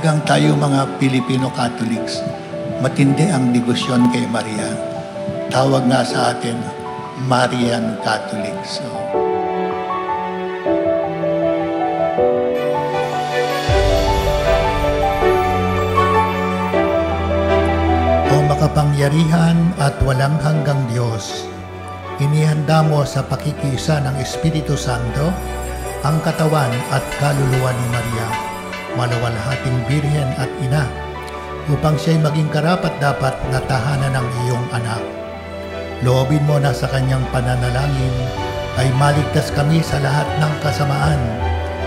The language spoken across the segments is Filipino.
talagang tayo mga Filipino Catholics, matindi ang debosyon kay Maria. Tawag nga sa atin, Marian Catholics. O makapangyarihan at walang hanggang Diyos, inihanda mo sa pakikisa ng Espiritu Santo ang katawan at kaluluwa ni Maria, maluwalhating Birhen at Ina, upang siya'y maging karapat-dapat na tahanan ng iyong anak. Loobin mo na sa kanyang pananalangin ay maligtas kami sa lahat ng kasamaan,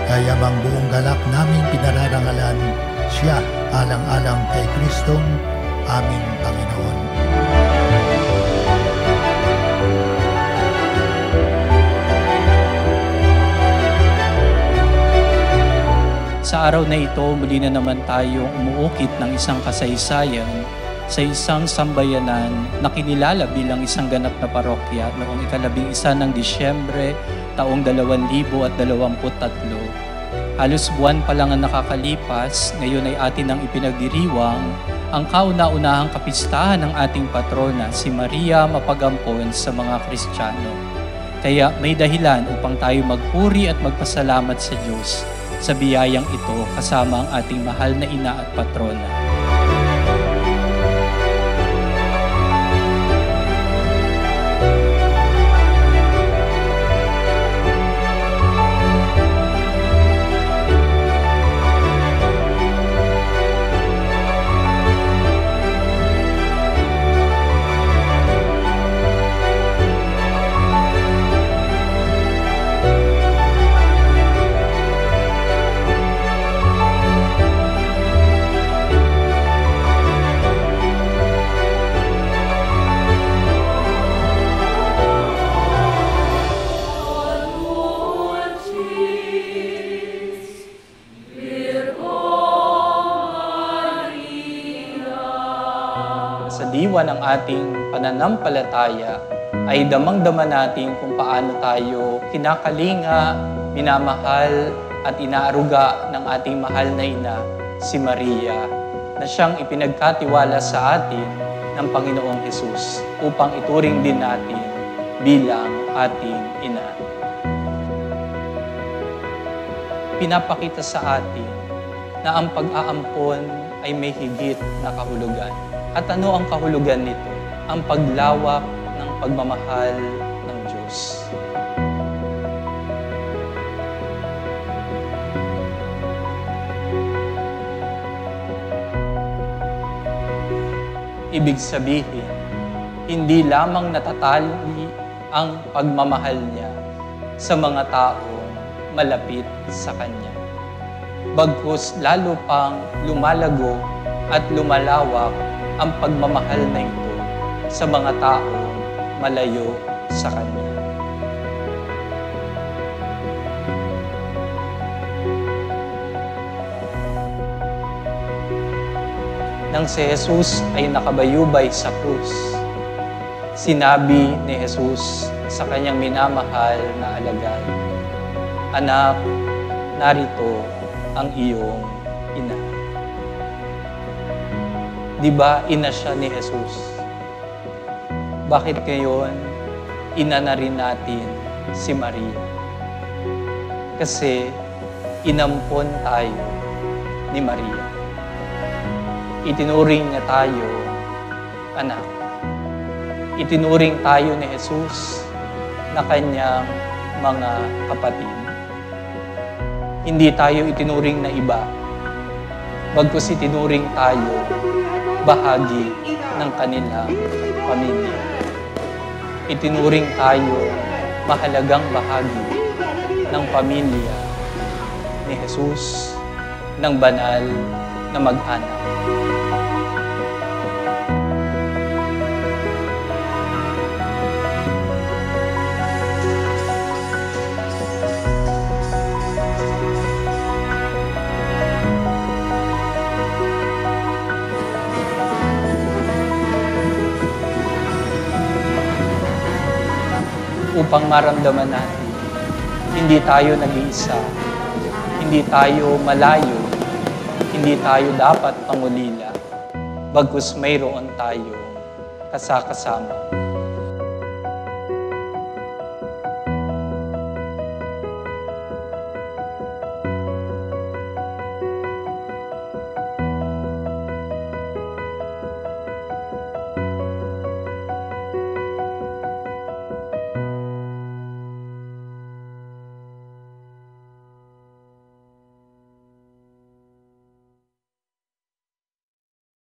kaya mang buong galak naming pinararangalan siya alang-alang kay Kristong aming Panginoon. Sa araw na ito, muli na naman tayong umuukit ng isang kasaysayan sa isang sambayanan na kinilala bilang isang ganap na parokya noong 11 ng Disyembre taong 2023. Halos buwan pa lang ang nakakalipas, ngayon ay atin ang ipinagdiriwang ang kauna-unahang kapistahan ng ating patrona, si Maria Mapagampon sa mga Kristiyano. Kaya may dahilan upang tayo magpuri at magpasalamat sa Diyos sa biyayang ito kasama ang ating mahal na ina at patrona. Sa diwa ng ating pananampalataya ay damang-dama natin kung paano tayo kinakalinga, minamahal at inaaruga ng ating mahal na ina, si Maria, na siyang ipinagkatiwala sa atin ng Panginoong Hesus upang ituring din natin bilang ating ina. Pinapakita sa atin na ang pag-aampon ay may higit na kahulugan. At ano ang kahulugan nito? Ang paglawak ng pagmamahal ng Diyos. Ibig sabihin, hindi lamang natatali ang pagmamahal niya sa mga taong malapit sa Kanya. Bagkus lalo pang lumalago at lumalawak ang pagmamahal na ito sa mga taong malayo sa Kanya. Nang si Jesus ay nakabayubay sa krus, sinabi ni Jesus sa kanyang minamahal na alagad, "Anak, narito ang iyong ina." Di ba ina siya ni Jesus? Bakit ngayon ina na rin natin si Maria? Kasi inampon tayo ni Maria. Itinuring niya tayo anak. Itinuring tayo ni Jesus na kanyang mga kapatid. Hindi tayo itinuring na iba, bagkus itinuring tayo bahagi ng kanilang pamilya. Itinuring tayo mahalagang bahagi ng pamilya ni Jesus, ng banal na mag-anak. Upang maramdaman natin, hindi tayo nag-iisa, hindi tayo malayo, hindi tayo dapat pangulila, bagkus mayroon tayo kasakasama.